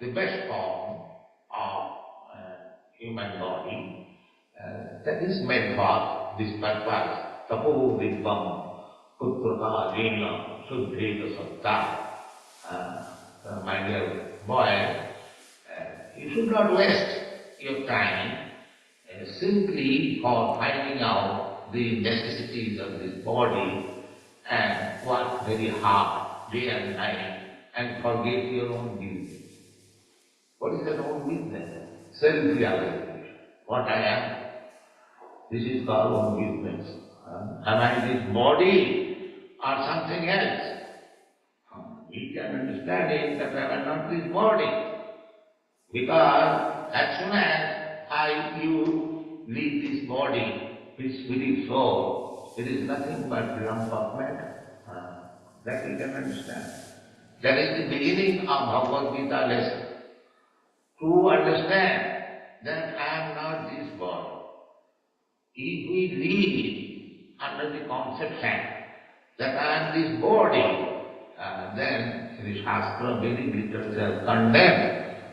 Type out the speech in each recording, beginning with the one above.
the best form of human body that is meant for this purpose. Tapo vidvam putraka jena suddheta satta. My dear boy, you should not waste your time simply for finding out the necessities of this body and work very hard day and night and forget your own business. What is your own business? Self-realization. What I am. This is called own business. Am I this body or something else? We can understand it that I am not this body. Because as soon as you leave this body, this spirit soul, it is nothing but lump of matter. That we can understand. That is the beginning of Bhagavad Gita lesson. To understand that I am not this body. If we live under the conception that I am this body, then the Shastra, Vedic literature condemn,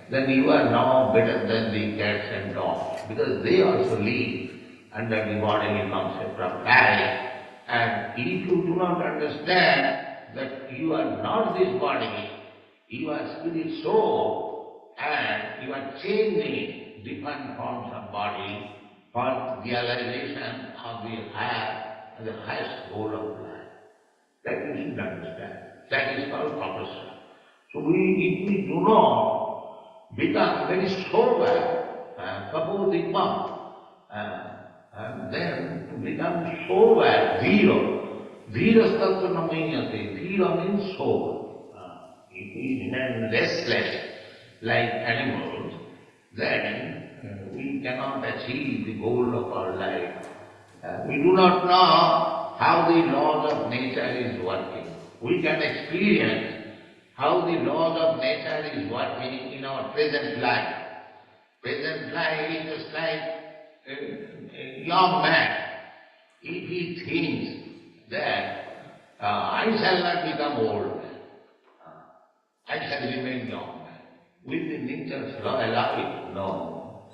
then you are now better than the cats and dogs, because they also live under the bodily concept of life. And if you do not understand that you are not this body, you are spirit soul, and you are changing different forms of body for the realization of the higher and the highest goal of life. That you should understand. That is called proportion. So if we do not become very sober, then to become sober, Dhira tattva namayate. Dhira means sober. If we remain restless like animals, then we cannot achieve the goal of our life. We do not know how the laws of nature is working. We can experience how the laws of nature is working in our present life. Present life is just like a young man. If he thinks that I shall not become old man, I shall remain young man, will the nature's law allow it? No.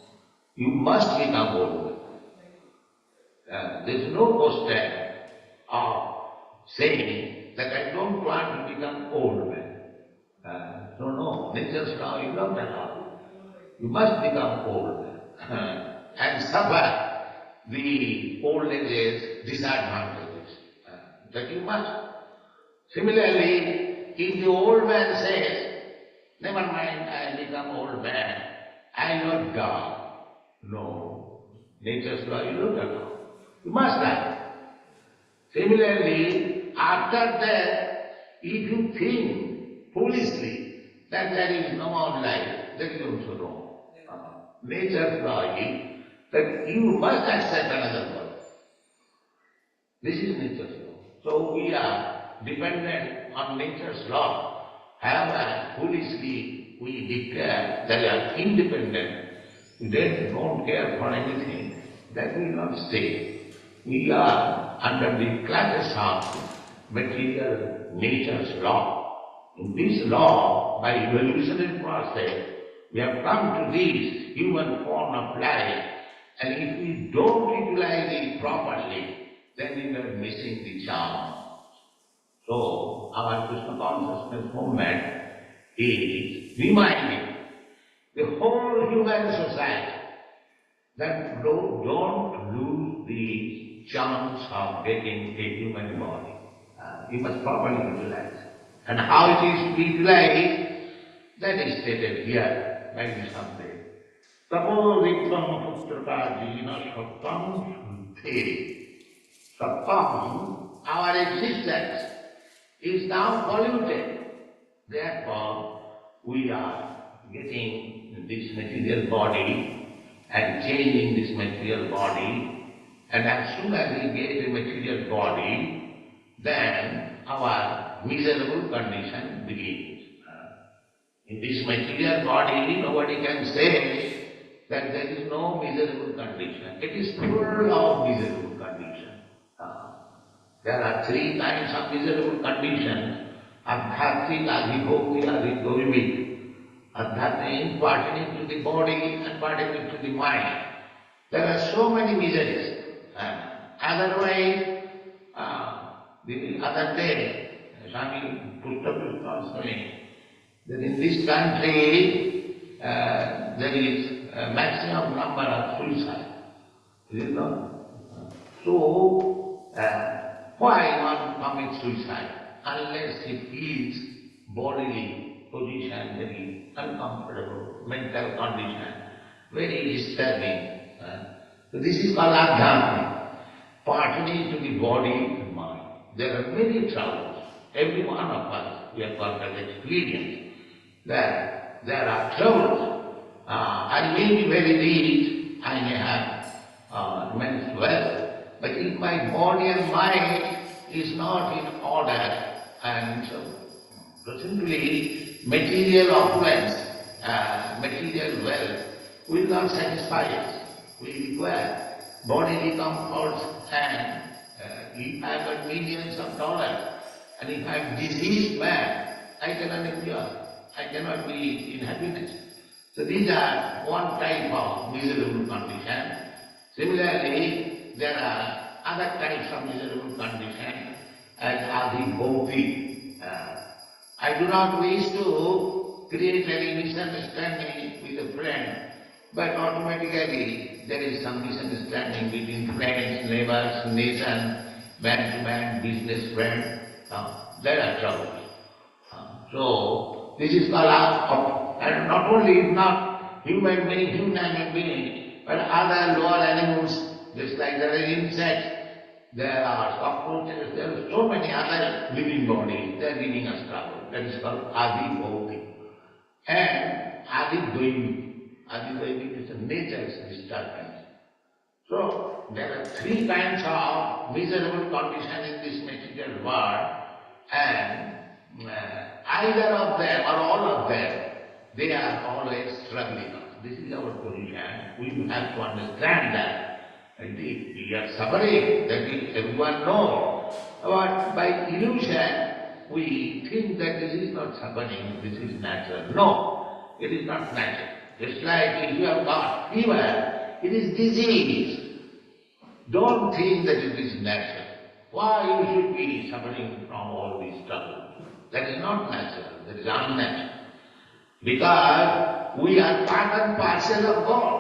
You must become old man. There is no question of saying that I don't want to become old man. No, nature's law will not allow you. You must become old and suffer the old age's disadvantages. That you must. Similarly, if the old man says, never mind, I become old man, I will not die. No, nature's law will not allow. You must die. Similarly, after death, if you think foolishly that there is no more life, that is also wrong. Nature's law is that you must accept another birth. This is nature's law. So we are dependent on nature's law. However, foolishly we declare that we are independent, we don't care for anything, that will not stay. We are under the clutches of material nature's law. In this law, by evolutionary process, we have come to this human form of life, and if we don't utilize it properly, then we are missing the charm. So, our Krishna consciousness movement is reminding the whole human society that don't lose the chance of getting a human body. You must properly utilize it. And how it is to be utilized, that is stated here by the Swami. Tapo vikram putraka jina sattam shuddhe. Sattam, our existence, is now polluted. Therefore, we are getting this material body and changing this material body, and as soon as we get a material body, then our miserable condition begins. In this material body, nobody can say that there is no miserable condition. It is full of miserable condition. There are three kinds of miserable conditions: adhyatmik, adhibhogya, adhibhogimik. Adhyatma means pertaining to the body and pertaining to the mind. There are so many miseries. Otherwise, the other day, Swami Prabhupad was saying that in this country there is a maximum number of suicide. Is it not? So, why one commits suicide? Unless he feels bodily position very uncomfortable, mental condition, very disturbing. So this is called adhyatma, pertaining to the body and mind. There are many troubles. Every one of us, we have got that experience that there are troubles. I may be very rich, I may have immense wealth, but if my body and mind is not in order, and so simply material opulence, material wealth will not satisfy us. We require bodily comforts, and if I have got millions of dollars, and if I am diseased man, I cannot endure. I cannot be in happiness. So these are one type of miserable condition. Similarly, there are other types of miserable condition as adi bhauti. I do not wish to create any misunderstanding with a friend, but automatically there is some misunderstanding between friends, neighbors, nation, man-to-man, business friend. There are troubles. So this is called, and not only not human being, but other lower animals, just like there are insects, there are cockroaches, there are so many other living bodies, they are giving us trouble. That is called adi bhauti. And adi dvaimik. Adi dvaimik is a nature's disturbance. So there are three kinds of miserable condition in this material world, and either of them or all of them, they are always struggling. This is our position. We have to understand that. Indeed, we are suffering, that everyone knows. But by illusion, we think that this is not suffering, this is natural. No, it is not natural. Just like if you have got fever, it is disease. Don't think that it is natural. Why you should be suffering from all these troubles? That is not natural, that is unnatural. Because we are part and parcel of God.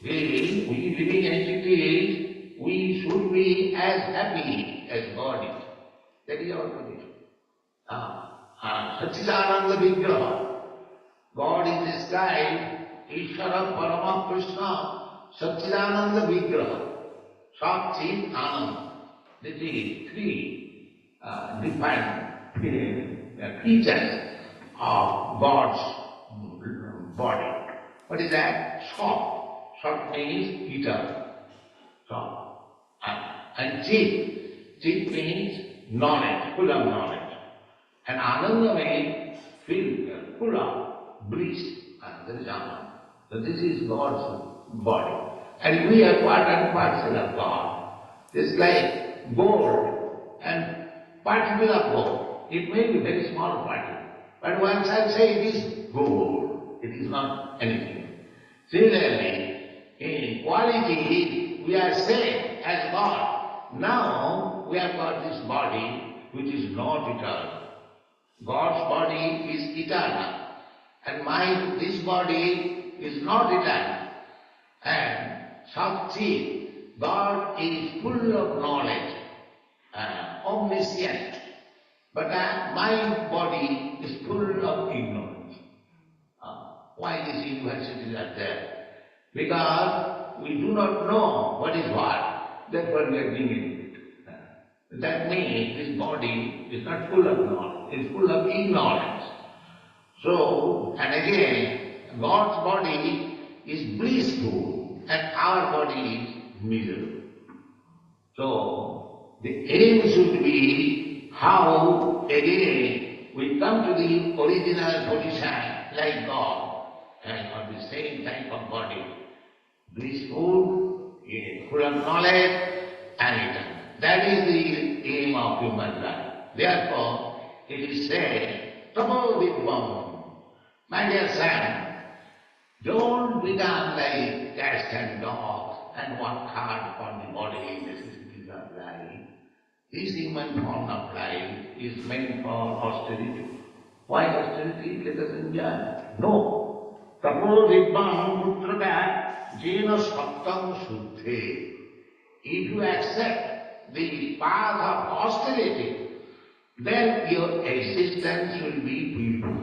We living entities, we should be as happy as God is. That is our position. Satchidananda Vigraha. God is described, Ishvara Parama Krishna, Satchidananda Vigraha. Sat, Chit, Anand. This is three different features of God's body. What is that? Sat. Sat means eternal. And Chit. Chit means knowledge, full of knowledge. And Ananda means filled, full of bliss. That is Ananda. So this is God's body. And we are part and parcel of God. It's like gold and particle of gold. It may be very small particle. But once I say it is gold, it is not anything. Similarly, in quality, we are same as God. Now, we have got this body which is not eternal. God's body is eternal. And this body is not eternal. And Sakti, God is full of knowledge, omniscient. But my body is full of ignorance. Why these universities are there? Because we do not know what is what, therefore we are giving it. That means this body is not full of knowledge, it is full of ignorance. So, and again, God's body is blissful and our body is miserable. So, the aim should be how again we come to the original position like God and on the same type of body. Blissful, full of knowledge and eternal. That is the aim of human life. Therefore, it is said, Tapo Vidvam, My dear son, don't become like cats and dogs and work hard for the bodily necessities of life. This human form of life is meant for austerity. Why austerity? Let us enjoy. No. Tapo dibbam putraka jena sattam suddhe. If you accept the path of austerity, then your existence will be peaceful.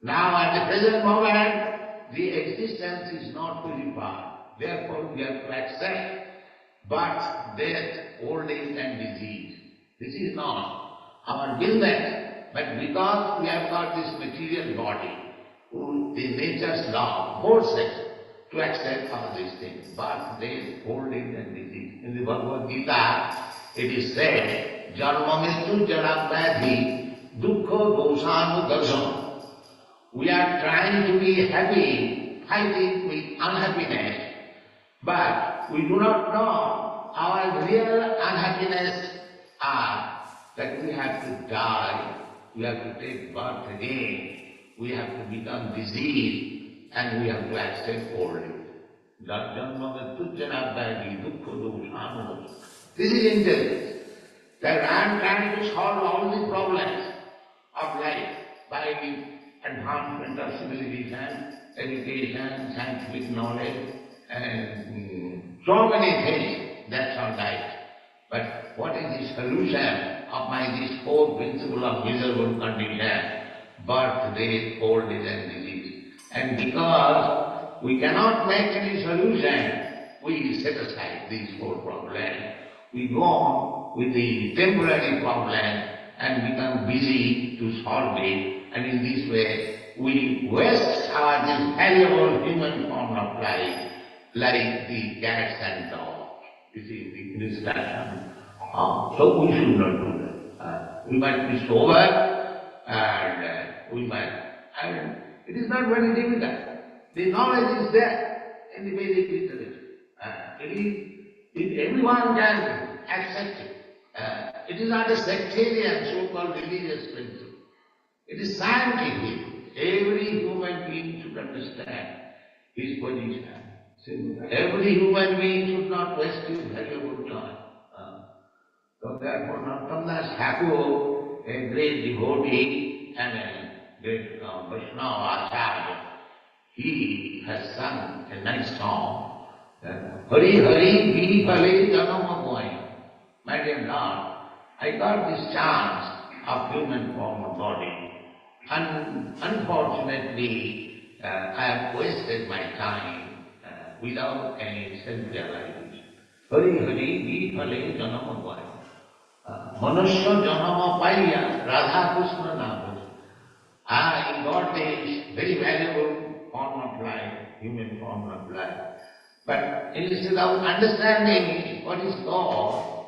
Now at the present moment, the existence is not purified. Therefore we have to accept birth, death, old age and disease. This is not our business, but because we have got this material body, the nature's law forces us to accept all these things. Birth, death, old age and disease. In the Bhagavad Gita, it is said, Janma Mrityu Jara Vyadhi Dukkha Dosanudarsham. We are trying to be happy, fighting with unhappiness, but we do not know our real unhappiness are that we have to die, we have to take birth again, we have to become diseased, and we have to accept old age. This is intelligence. That I am trying to solve all the problems of life by advancement of civilization, education, scientific knowledge, and so many things. That's all right. But what is the solution of this four principles of miserable condition? Birth, death, old age and disease. And because we cannot make any solution, we set aside these four problems. We go on with the temporary problem and become busy to solve it. And in this way, we waste our this valuable human form of life like the cats and dogs. This is the illustration. So we should not do that. We might be sober and we might. And it is not very difficult. The knowledge is there in the Vedic literature. Everyone can accept it. It is not a sectarian, so-called religious principle. It is scientific. Every human being should understand his position. Every human being should not waste his valuable time. So therefore, Narottam Thakur, a great devotee and a great Vaishnava Acharya, he has sung a nice song. Hari Hari Vi Phale Janama Bhai. My dear Lord, I got this chance of human form of body. And unfortunately, I have wasted my time without any self-realization. Hari Hari Vi Phale Janama Bhai. Manusya Janama Paya Radha Krishna Nava. I got this very valuable form of life, human form of life. But instead of understanding what is God,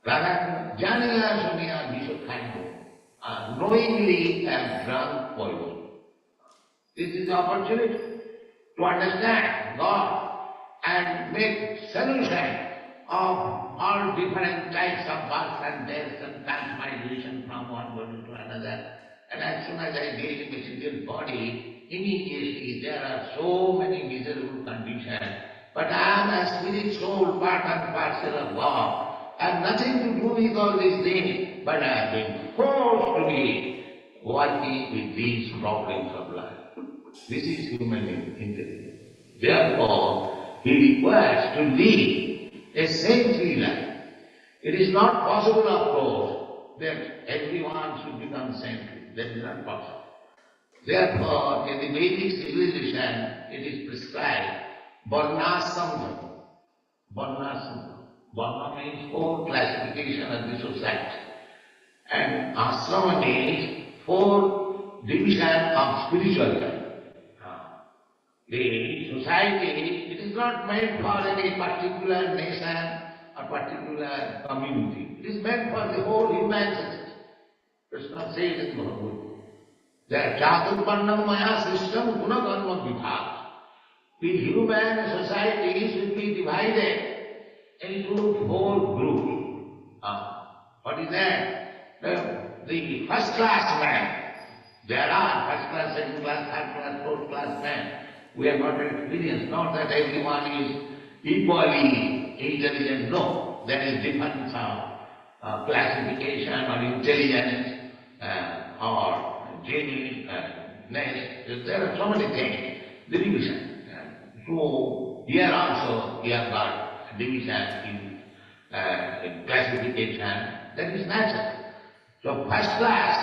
Radha Janiya Suniya Vishakhandu, knowingly have drunk poison. This is the opportunity to understand God and make solution of all different types of birth and death and transmigration from one body to another. And as soon as I get a material body, immediately there are so many miserable conditions. But I am a spirit soul, part and parcel of God. I have nothing to do with all these things, but I have been forced to be working with these problems of life. This is human intelligence. Therefore, he requires to lead a saintly life. It is not possible, of course, that everyone should become saintly. That is not possible. Therefore, in the Vedic civilization, it is prescribed Varnasambha. Varnasambha. Varna means four classification of the society. And asrama means four division of spiritual life. The society, it is not meant for any particular nation or particular community. It is meant for the whole humanity. Krishna says in Bhagavad Gita, that Chaturvarnam Maya Srishtam Gunakarma Vibhag. The human society should be divided into four groups. What is that? The first class man, There are first class, second class, third class, fourth class men. We have got experience. Not that everyone is equally intelligent. No, there is difference of classification or intelligence or genuineness. There are so many things. The division. So here also we have got division in classification. That is natural. So first class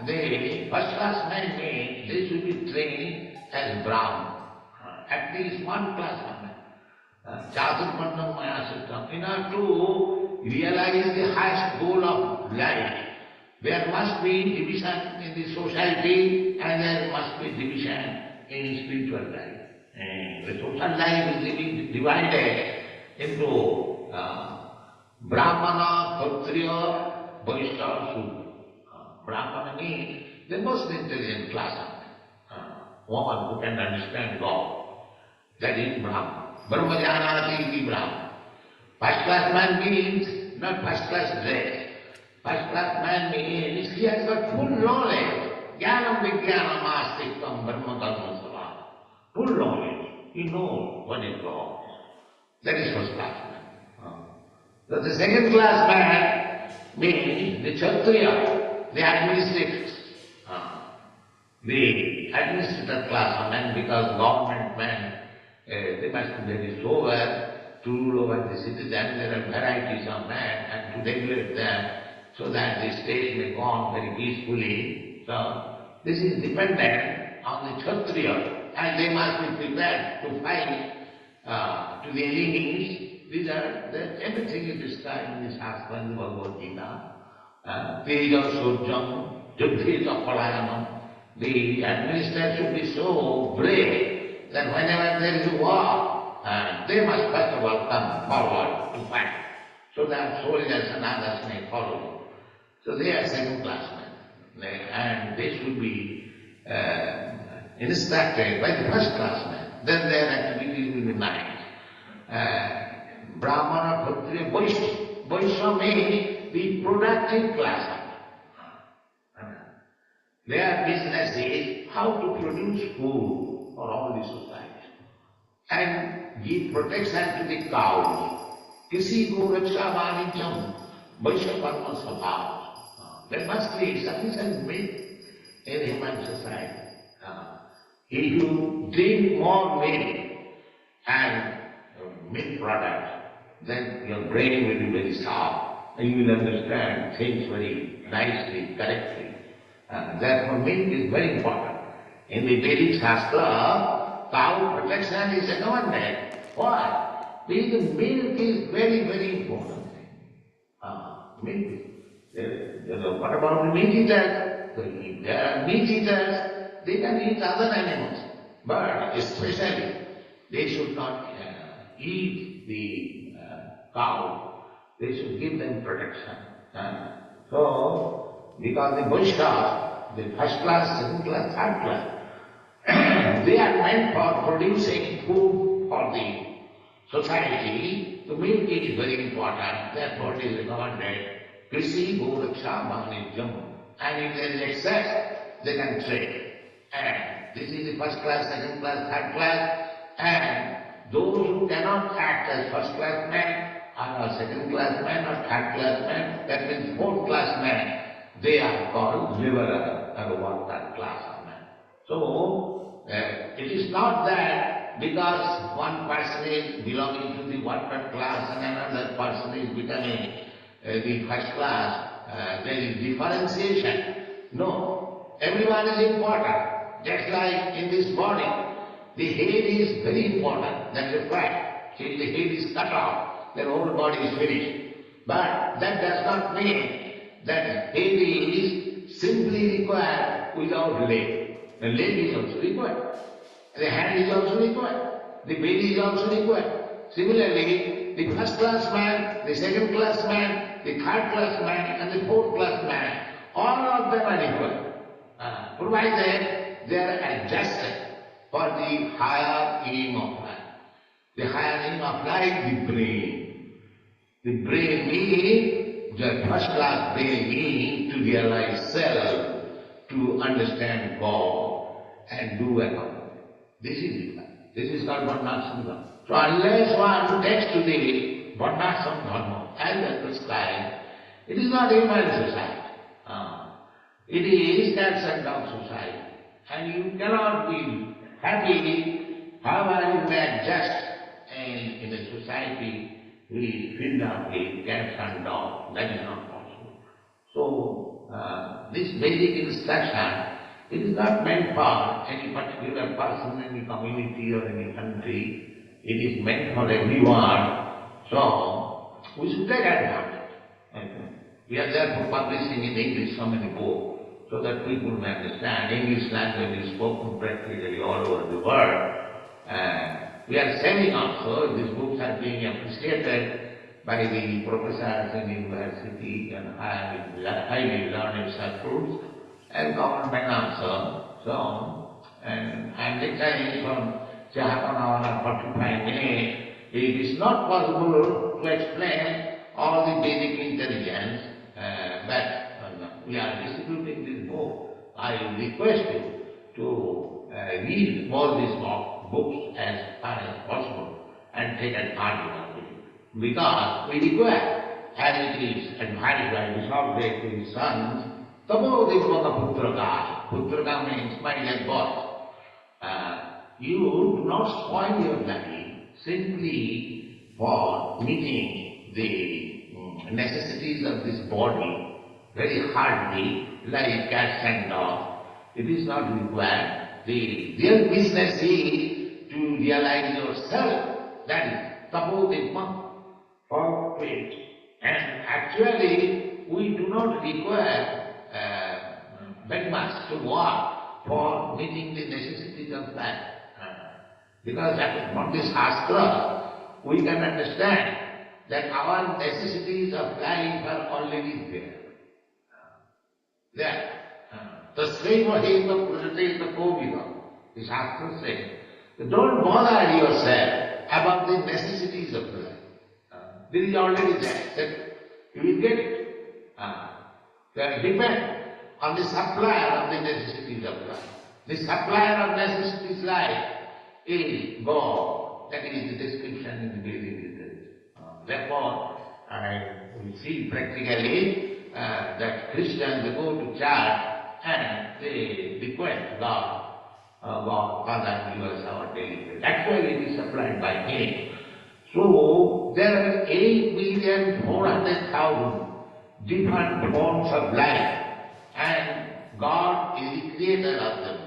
men mean they should be trained as Brahman. At least one class of men. Chaturpannam Maya system. In order to realize the highest goal of life, there must be division in the society and there must be division in spiritual life. And the social life is divided into Brahmana, Kshatriya, Vaishya, Sudra. Brahmana means the most intelligent class of men. Woman who can understand God. That is Brahman. Brahmajanati is Brahman. First class man means not first class dress. First class man means he has got full knowledge. Jnanam vijnanam astikam brahma karma sabha. Full knowledge. He knows what is wrong. That is first class man. So the second class man means the Kshatriya, the administrators. The administrator class of men, because government men, they must be very sober to rule over the citizens. There are varieties of men and to regulate them so that the state may go on very peacefully. So this is dependent on the Kshatriya and they must be prepared to fight to the enemies. These are everything is described in the Shastra and the Bhagavad Gita. Tejam Surjam, Juddhita Palayanam. The administrator should be so brave that whenever there is a war, they must first of all come forward to fight, so that soldiers and others may follow. So they are second class men, and they should be instructed by the first class men. Then their activities will be nice. Brahmana, Kshatriya, Vaishya. Vaishya means the productive class. Their business is how to produce food for all the society and give protection to the cows. Kisi go raksha vanijam vaishya karma sabha. There must be sufficient milk in human society. If you drink more milk and milk products, then your brain will be very sharp and you will understand things very nicely, correctly. Therefore, milk is very important. In the Vedic Shastra, cow protection is a commandment. Why? Because milk is very, very important thing. Milk. What about the meat eaters? If there are meat eaters, they can eat other animals. But especially, they should not eat the cow. They should give them protection. So, because the Vaishyas, the first class, second class, third class, they are meant for producing food for the society. The milk is very important, therefore it is recommended. Krisi, Goraksha, Vanijam. And if there is excess, they can trade. And this is the first class, second class, third class. And those who cannot act as first class men, or second class men, or third class men, that means fourth class men, they are called liberal or one-third class of men. So, it is not that because one person is belonging to the one-third class and another person is becoming the first class, there is differentiation. No, everyone is important. Just like in this body, the head is very important, that is a fact. If the head is cut off, then whole body is finished. But that does not mean that head is simply required without leg. The leg is also required. The hand is also required. The belly is also required. Similarly, the first class man, the second class man, the third class man and the fourth class man, all of them are equal. Provided they are adjusted for the higher aim of life. The higher aim of life, the brain. The brain means the first class brain means to realize self, to understand God and do accordingly. This is it. This is called Varnashram. So unless one takes to the Varnashram Dharma as a prescribed, it is not human society. It is cats and dog society. And you cannot be happy however you may adjust in a society filled up with cats and dogs. That is not possible. So this basic instruction, it is not meant for any particular person, any community or any country. It is meant for everyone. So we should take advantage. Okay. We are therefore publishing in English so many books so that people may understand. English language is spoken practically all over the world. We are selling also. These books are being appreciated by the professors in university and highly learned circles and government also. So, and I'm lecturing from half an hour or 45 minutes. It is not possible to explain all the basic intelligence, but we are distributing this book. I request you to read all these books as far as possible and take advantage of it. Because we require, as it is advised by the Socrates to his sons, Tamo Devaka Putraka. Putraka means my dear boy. You do not spoil your life simply for meeting the necessities of this body very hardly, like cats and dogs. It is not required. The real business is to realize yourself. That is Tapodipma, for faith. And actually, we do not require very much to work for meeting the necessities of life. Because from this Shastra, we can understand that our necessities of life are already there. There. Tasvema heva prajateta kovida. The Shastra says, don't bother yourself about the necessities of life. This is already there. That you will get it. Depend on the supplier of the necessities of life. The supplier of necessities life is God. That is the description in the Vedic literature. Therefore, we see practically that Christians go to church and they request God, Father, give us our daily bread. Actually, it is supplied by Him. So, there are 8,400,000 different forms of life, and God is the creator of them,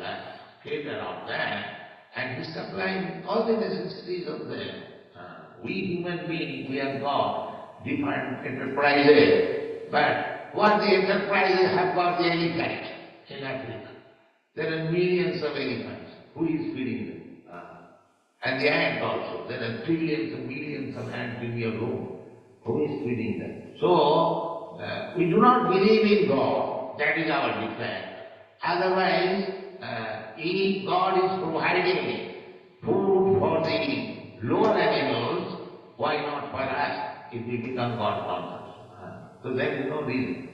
and He is supplying all the necessities of them. We human beings, we have got different enterprises, but what the enterprises have got the elephant in Africa. There are millions of elephants. Who is feeding them? And the ant also. There are trillions and millions of ants in your room. Who is feeding them? So, we do not believe in God. That is our defense. Otherwise, if God is providing food for the lower animals, why not for us if we become God conscious? So there is no reason.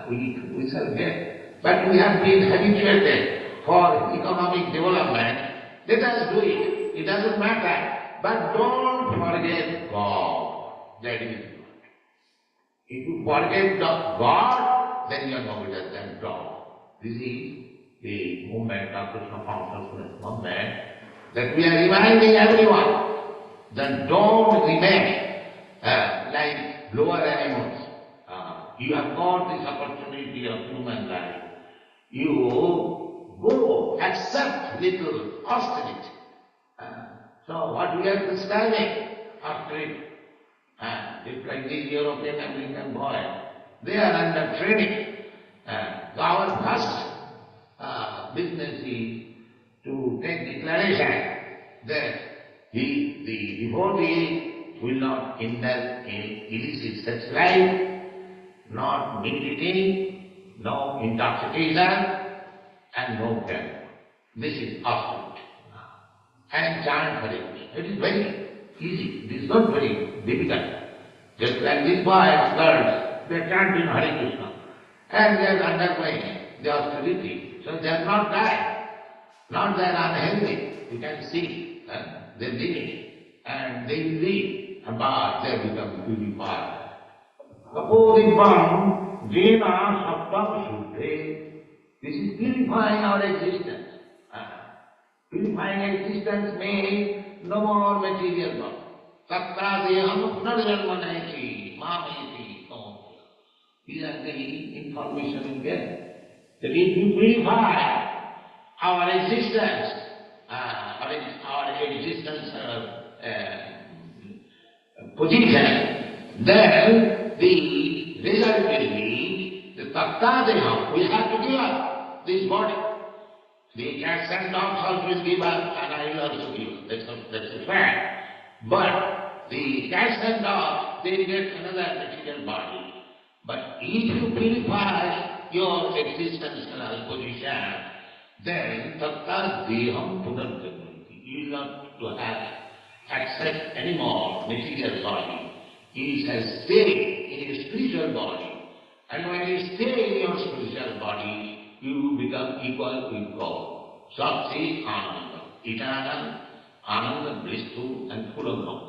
We shall get. But we have been habituated for economic development. Let us do it. It doesn't matter. But don't forget God. That is God. If you forget God, then you are no better than God. This is the movement of Krishna consciousness movement, that we are reminding everyone that don't remain like lower animals. You have got this opportunity of human life. You go, accept little austerity. So what we are prescribing? Austerity. Just like these European American boys, they are under training. Our first business is to take declaration that the devotee will not indulge in illicit sex life, not meat eating, no intoxication, and no gambling. This is austerity. And chant for it. It is very easy. It is not very difficult. Just like these boys, girls, they chant in Hare Krishna. And they are undergoing the austerity. So they are not bad, not they are unhealthy. You can see they live and they live, but they become purified. Kapodipam jena saptam suddhe. This is purifying our existence. Purifying existence means no more material body. Tatta deham punarjanmaneti mameti. These are the information you get. That if you purify our existence, position, then the result will be the tatta deham. We have to give up this body. The cats and dogs also will give up, and I will also give up. That's a fact. But the cats and dogs, they get another material body. But if you purify your existential position, then tatta deham punarjanmanti. You will not to have accept any more material body. You shall stay in your spiritual body. And when you stay in your spiritual body, you become equal with God. Sakti Ananda, eternal, Ananda, blissful and full of love.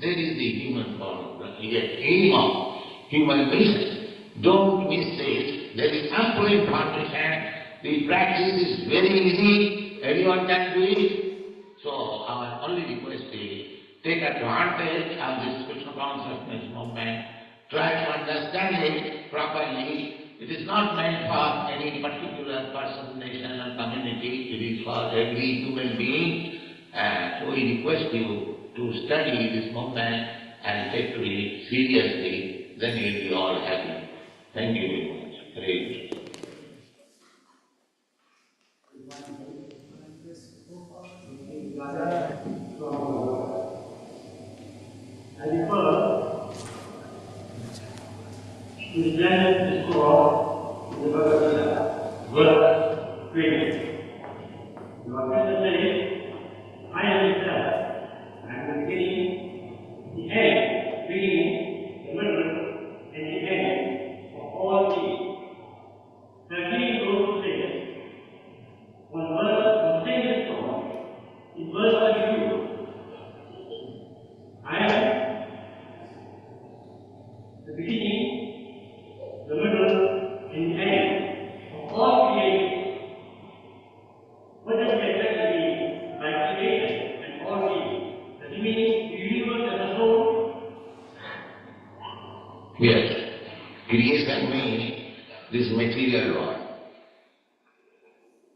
That is the human form, the aim of human mission. Don't miss it. There is ample information. The practice is very easy. Everyone can do it. So our only request is take advantage of this Krishna consciousness movement. Try to understand it properly. It is not meant for any particular person, nation or community. It is for every human being. And so we request you to study this movement and take it seriously. Then you will be all happy. Thank you very much. Hare Krishna. I refer to the Zen school in the Bhagavad Gita, verse 20. Lord Krishna says, I am the self, I am the beginning, the end, beginning, the middle, and the end of all things. The king goes to say, one verse, one single story, in verse 32, I am the beginning, the middle, and the end of all creation. What does it exactly mean by creation and all things? Does it mean the universe as a whole? Yes. Creation means this material world.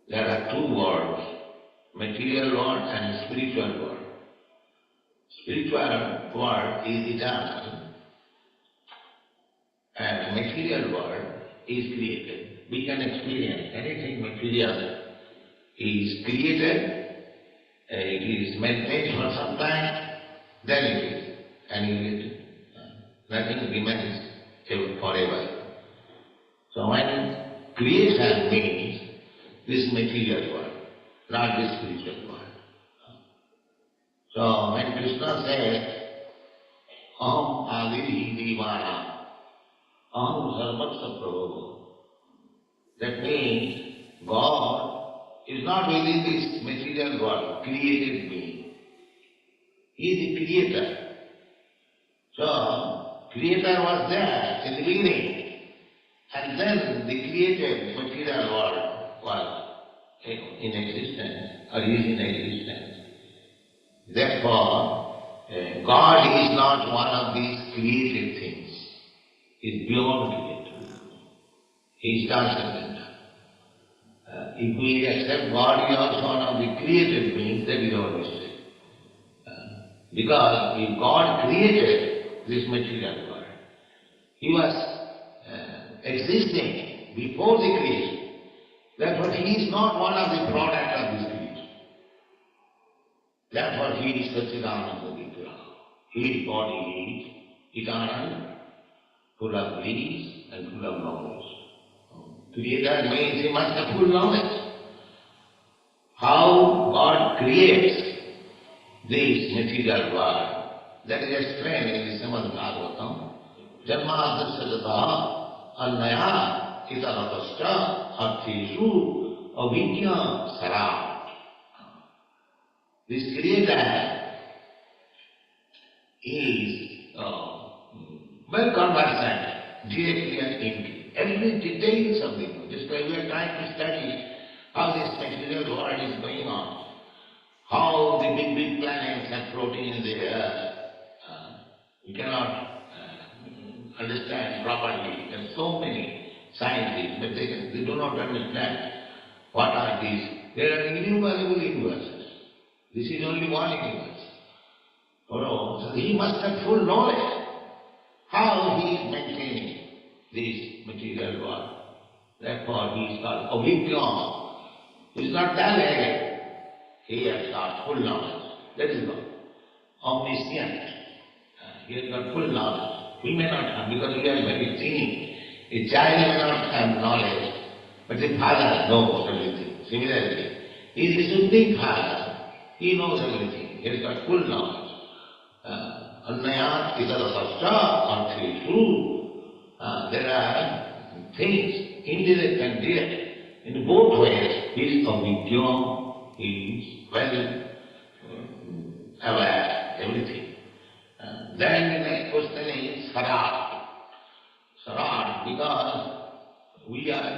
There are two worlds, material world and spiritual world. Spiritual world is eternal and material world is created. We can experience anything material is created, it is maintained for some time, then it is annihilated. Nothing remains forever. So when creation means this material world, not this spiritual world. So when Krishna says, Aham Adiri Divana, Aham Sarvatsa Prabhu, that means God is not within this material world, created being. He is the creator. So, creator was there in the beginning, and then the created material world was in existence, or is in existence. Therefore, God is not one of these created things. He is beyond creator. He is transcendental. If we accept God is also one of the created beings, that is our mistake. Because if God created this material world, He was existing before the creation. Therefore, He is not one of the products of this creation. Therefore, He is Satchidananda Vigraha. His body is eternal, full of bliss and full of knowledge. Creator means He must have full knowledge. How God creates this material world, that is explained in the Srimad Bhagavatam. Janmadasya jataha annaya itaratascha artheshu avidya sara. This Creator is well conversant directly and indirectly. Every details of the world. Just like we are trying to study how this material world is going on, how the big, big planets are floating in the earth. You cannot understand properly. There are so many scientists, but they do not understand what are these. There are innumerable universes. This is only one universe. Oh, so he must have full knowledge how he is maintaining this material world. Therefore he is called avidya. He is not direct. He has got full knowledge. That is all. Omniscient. He has got full knowledge. We may not have, because we are very thin. A child may not have knowledge, but the father knows everything. Similarly, he is a supreme father. He knows everything. He has got full knowledge. Annayat itaratascha artheshu. There are things, indirect and direct. In both ways, he is avidya, he is well aware, everything. Then the next question is sarat. Sarat, because we are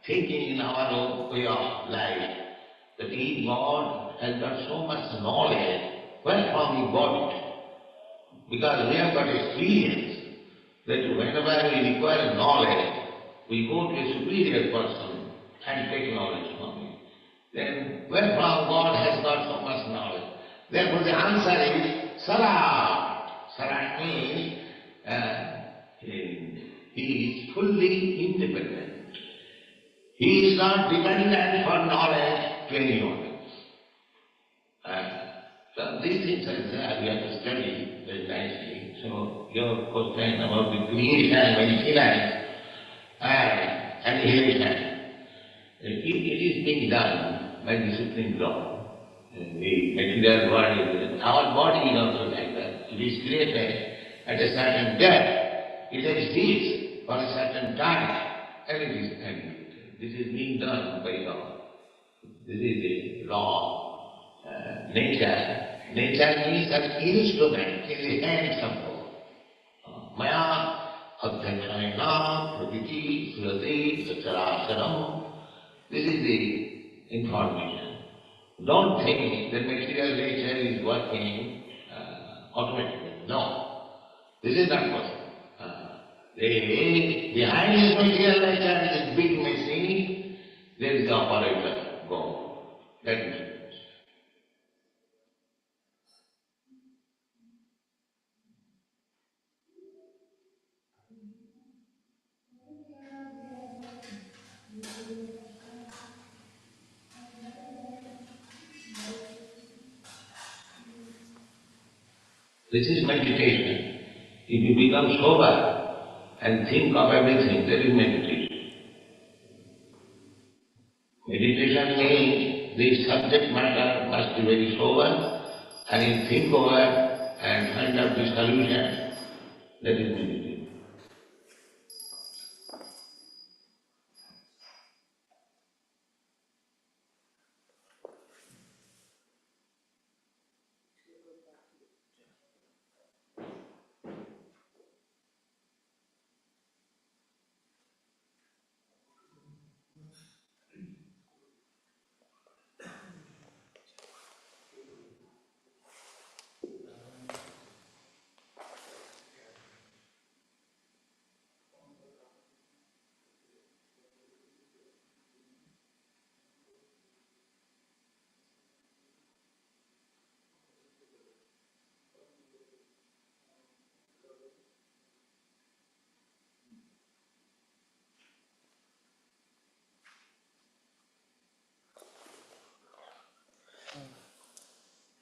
thinking in our own way of life that if God has got so much knowledge, where from he got it? Because we have got experience that whenever we require knowledge, we go to a superior person and take knowledge from him. Then where from God has got so much knowledge? Therefore the answer is Sarat. Sarat means he is fully independent. He is not dependent for knowledge to anyone. So these things are there, we have to study very nicely. So your question about the creation, maintenance and annihilation, it is being done by the Supreme Lord. The material world, our body is also like that. It is created at a certain depth. It exists for a certain time, and it is annihilated. This is being done by God. This is the law. Nature. Nature means an instrument in the hands of God. Maya adhyakshayana prakriti surati sacharacharam. This is the information. Don't think that material nature is working automatically. No. This is not possible. Behind this material nature is a big machine. There is the operator, God. That is it. This is meditation. If you become sober and think of everything, that is meditation. Meditation means the subject matter must be very sober, and you think over and find out the solution. That is meditation.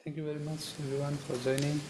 Thank you very much everyone for joining.